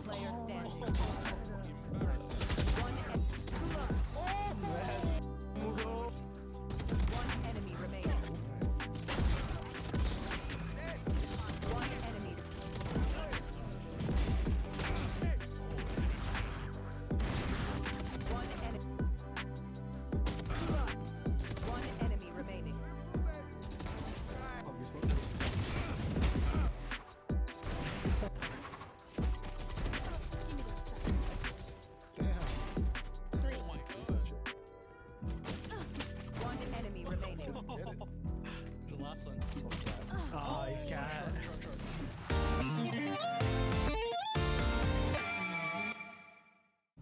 Player standing. One enemy remaining. One enemy. One enemy remaining. One enemy remaining. The last one. Oh, he's cat.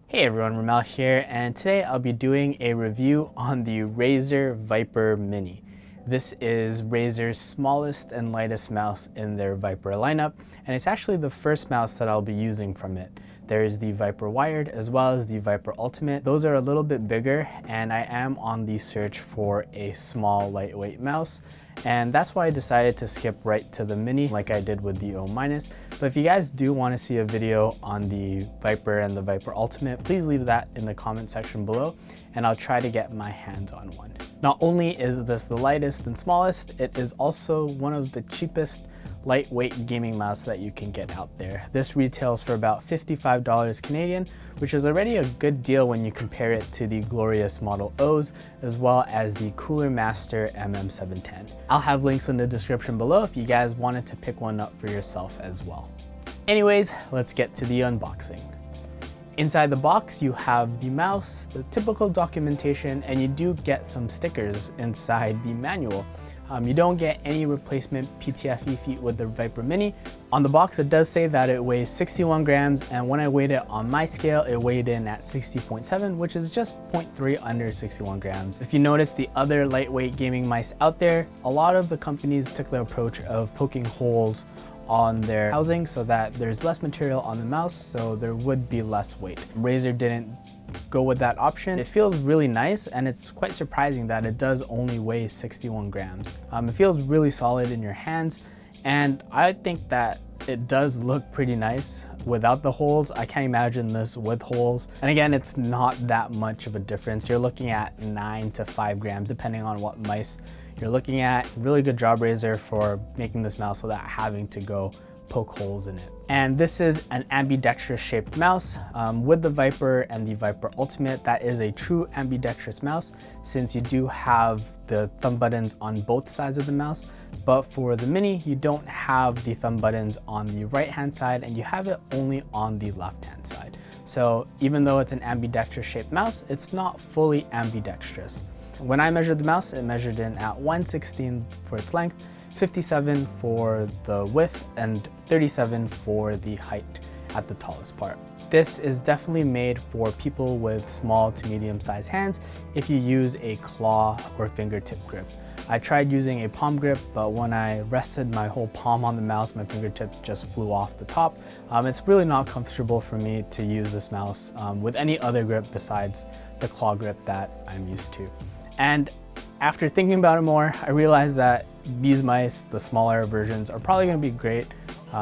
Hey everyone, Romel here, and today I'll be doing a review on the Razer Viper Mini. This is Razer's smallest and lightest mouse in their Viper lineup, and it's actually the first mouse that I'll be using from it. There's the Viper Wired as well as the Viper Ultimate. Those are a little bit bigger, and I am on the search for a small, lightweight mouse. And that's why I decided to skip right to the Mini like I did with the O-. But if you guys do want to see a video on the Viper and the Viper Ultimate, please leave that in the comment section below and I'll try to get my hands on one. Not only is this the lightest and smallest, it is also one of the cheapest lightweight gaming mouse that you can get out there. This retails for about $55 Canadian, which is already a good deal when you compare it to the glorious Model O's as well as the Cooler Master MM710. I'll have links in the description below if you guys wanted to pick one up for yourself as well. Anyways, let's get to the unboxing. Inside the box, you have the mouse, the typical documentation, and you do get some stickers inside the manual. You don't get any replacement PTFE feet with the Viper Mini. On the box, it does say that it weighs 61 grams, and when I weighed it on my scale, it weighed in at 60.7, which is just 0.3 under 61 grams. If you notice the other lightweight gaming mice out there, a lot of the companies took the approach of poking holes on their housing so that there's less material on the mouse, so there would be less weight. Razer didn't go with that option. It feels really nice, and it's quite surprising that it does only weigh 61 grams. It feels really solid in your hands, and I think that it does look pretty nice without the holes. I can't imagine this with holes. And again, it's not that much of a difference. You're looking at 9 to 5 grams depending on what mice you're looking at. Really good job, Razer, for making this mouse without having to go poke holes in it. And this is an ambidextrous shaped mouse. With the Viper and the Viper Ultimate, that is a true ambidextrous mouse since you do have the thumb buttons on both sides of the mouse. But for the Mini, you don't have the thumb buttons on the right hand side and you have it only on the left hand side. So even though it's an ambidextrous shaped mouse, it's not fully ambidextrous. When I measured the mouse, it measured in at 1/16 for its length, 57 for the width, and 37 for the height at the tallest part. This is definitely made for people with small to medium sized hands if you use a claw or fingertip grip. I tried using a palm grip, but when I rested my whole palm on the mouse, my fingertips just flew off the top. It's really not comfortable for me to use this mouse with any other grip besides the claw grip that I'm used to. And after thinking about it more, I realized that these mice, the smaller versions, are probably going to be great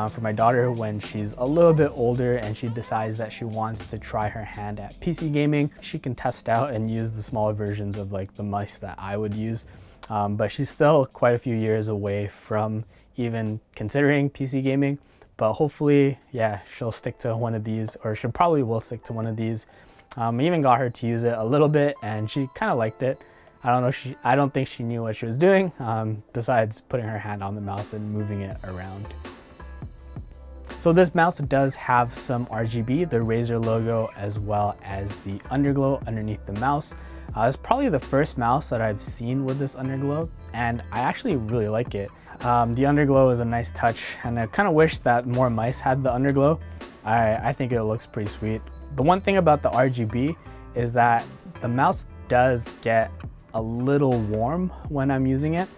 for my daughter when she's a little bit older and she decides that she wants to try her hand at PC gaming. She can test out and use the smaller versions of like the mice that I would use. But she's still quite a few years away from even considering PC gaming. But hopefully, yeah, she'll stick to one of these, or she probably will stick to one of these. I even got her to use it a little bit and she kind of liked it. I don't think she knew what she was doing, besides putting her hand on the mouse and moving it around. So this mouse does have some RGB, the Razer logo, as well as the underglow underneath the mouse. It's probably the first mouse that I've seen with this underglow, and I actually really like it. The underglow is a nice touch, and I kind of wish that more mice had the underglow. I think it looks pretty sweet. The one thing about the RGB is that the mouse does get a little warm when I'm using it.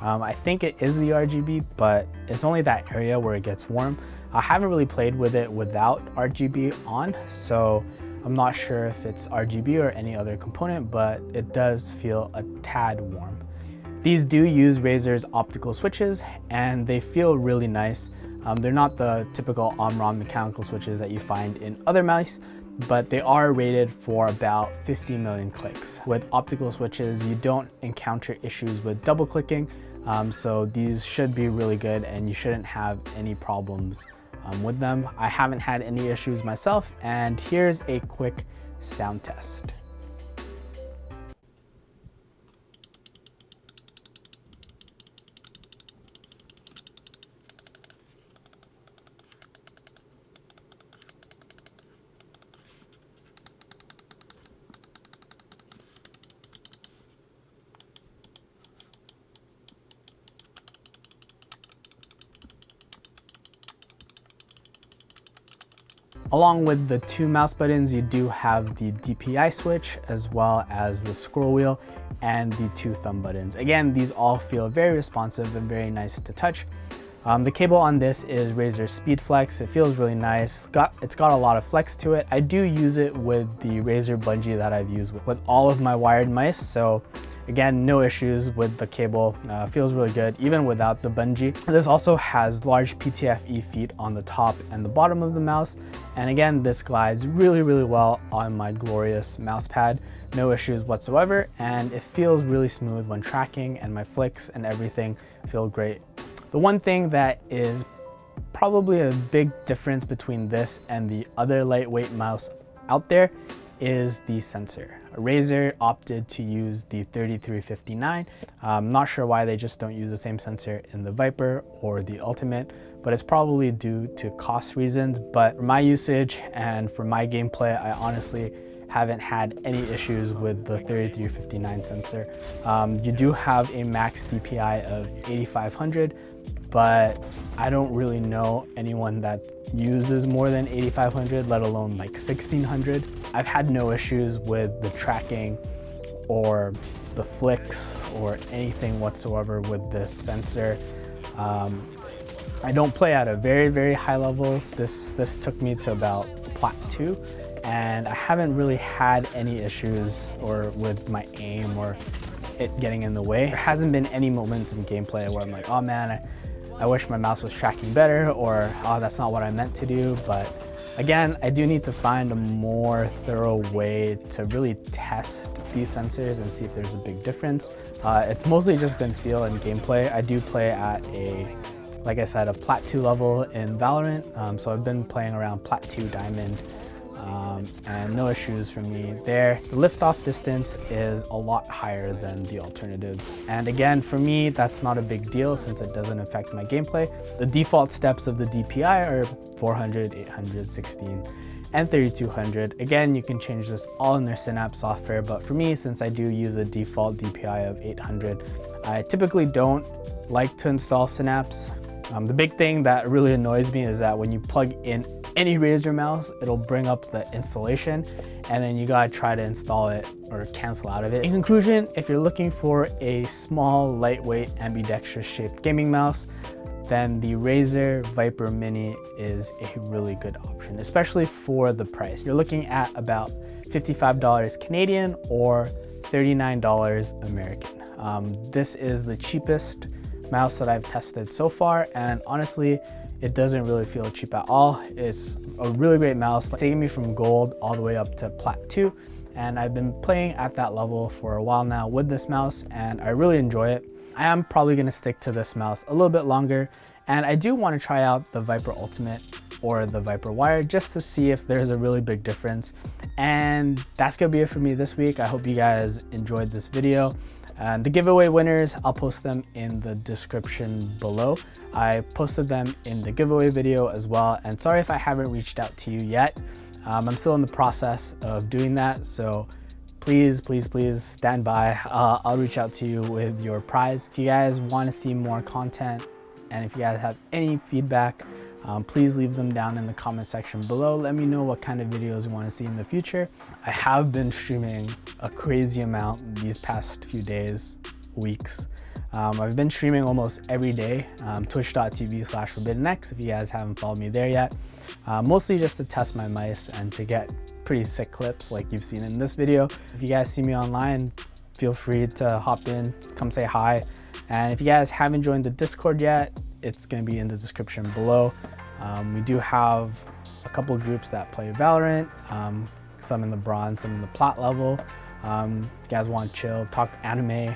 I think it is the RGB, but it's only that area where it gets warm. I haven't really played with it without RGB on, so I'm not sure if it's RGB or any other component, but it does feel a tad warm. These do use Razer's optical switches and they feel really nice. They're not the typical Omron mechanical switches that you find in other mice, but they are rated for about 50 million clicks. With optical switches, you don't encounter issues with double clicking, so these should be really good and you shouldn't have any problems with them. I haven't had any issues myself, and here's a quick sound test. Along with the two mouse buttons, you do have the DPI switch as well as the scroll wheel and the two thumb buttons. Again, these all feel very responsive and very nice to touch. The cable on this is Razer SpeedFlex. It feels really nice. It's got a lot of flex to it. I do use it with the Razer bungee that I've used with all of my wired mice. So again, no issues with the cable. Feels really good even without the bungee. This also has large PTFE feet on the top and the bottom of the mouse. And again, this glides really, really well on my glorious mouse pad. No issues whatsoever. And it feels really smooth when tracking, and my flicks and everything feel great. The one thing that is probably a big difference between this and the other lightweight mouse out there is the sensor. Razer opted to use the 3359. I'm not sure why they just don't use the same sensor in the Viper or the Ultimate, but it's probably due to cost reasons. But for my usage and for my gameplay, I honestly haven't had any issues with the 3359 sensor. You do have a max DPI of 8500, but I don't really know anyone that uses more than 8500, let alone like 1600. I've had no issues with the tracking or the flicks or anything whatsoever with this sensor. I don't play at a very, very high level. This took me to about Plat 2, and I haven't really had any issues or with my aim or it getting in the way. There hasn't been any moments in gameplay where I'm like, oh man, I wish my mouse was tracking better, or oh, that's not what I meant to do. But again, I do need to find a more thorough way to really test these sensors and see if there's a big difference. It's mostly just been feel and gameplay. I do play at like I said, a Plat 2 level in Valorant. So I've been playing around Plat 2 Diamond, and no issues for me there. The liftoff distance is a lot higher than the alternatives. And again, for me, that's not a big deal since it doesn't affect my gameplay. The default steps of the DPI are 400, 800, 16, and 3200. Again, you can change this all in their Synapse software, but for me, since I do use a default DPI of 800, I typically don't like to install Synapse. The big thing that really annoys me is that when you plug in any Razer mouse, it'll bring up the installation and then you gotta try to install it or cancel out of it. In conclusion, if you're looking for a small, lightweight, ambidextrous shaped gaming mouse, then the Razer Viper Mini is a really good option, especially for the price. You're looking at about $55 Canadian or $39 American. This is the cheapest mouse that I've tested so far, and honestly, it doesn't really feel cheap at all. It's a really great mouse. It's taken me from gold all the way up to Plat 2, and I've been playing at that level for a while now with this mouse, and I really enjoy it. I am probably gonna stick to this mouse a little bit longer, and I do wanna try out the Viper Ultimate or the Viper Wire just to see if there's a really big difference. And that's gonna be it for me this week. I hope you guys enjoyed this video. And the giveaway winners, I'll post them in the description below. I posted them in the giveaway video as well. And sorry if I haven't reached out to you yet. I'm still in the process of doing that. So please, please, please stand by. I'll reach out to you with your prize. If you guys want to see more content and if you guys have any feedback, please leave them down in the comment section below. Let me know what kind of videos you want to see in the future. I have been streaming a crazy amount these past few days, weeks. I've been streaming almost every day, twitch.tv/LebaneseBread if you guys haven't followed me there yet. Mostly just to test my mice and to get pretty sick clips like you've seen in this video. If you guys see me online, feel free to hop in, come say hi. And if you guys haven't joined the Discord yet, it's going to be in the description below. We do have a couple of groups that play Valorant, some in the bronze, some in the plat level. If you guys want to chill, talk anime,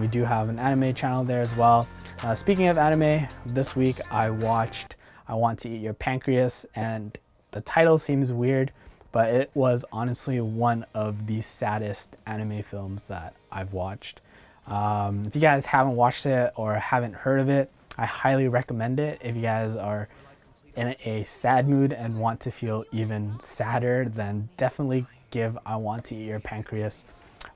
we do have an anime channel there as well. Speaking of anime, this week I watched I Want to Eat Your Pancreas, and the title seems weird, but it was honestly one of the saddest anime films that I've watched. If you guys haven't watched it or haven't heard of it, I highly recommend it. If you guys are in a sad mood and want to feel even sadder, then definitely give I Want to Eat Your Pancreas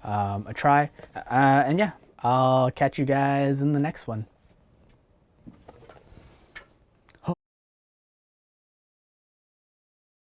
a try. And yeah, I'll catch you guys in the next one.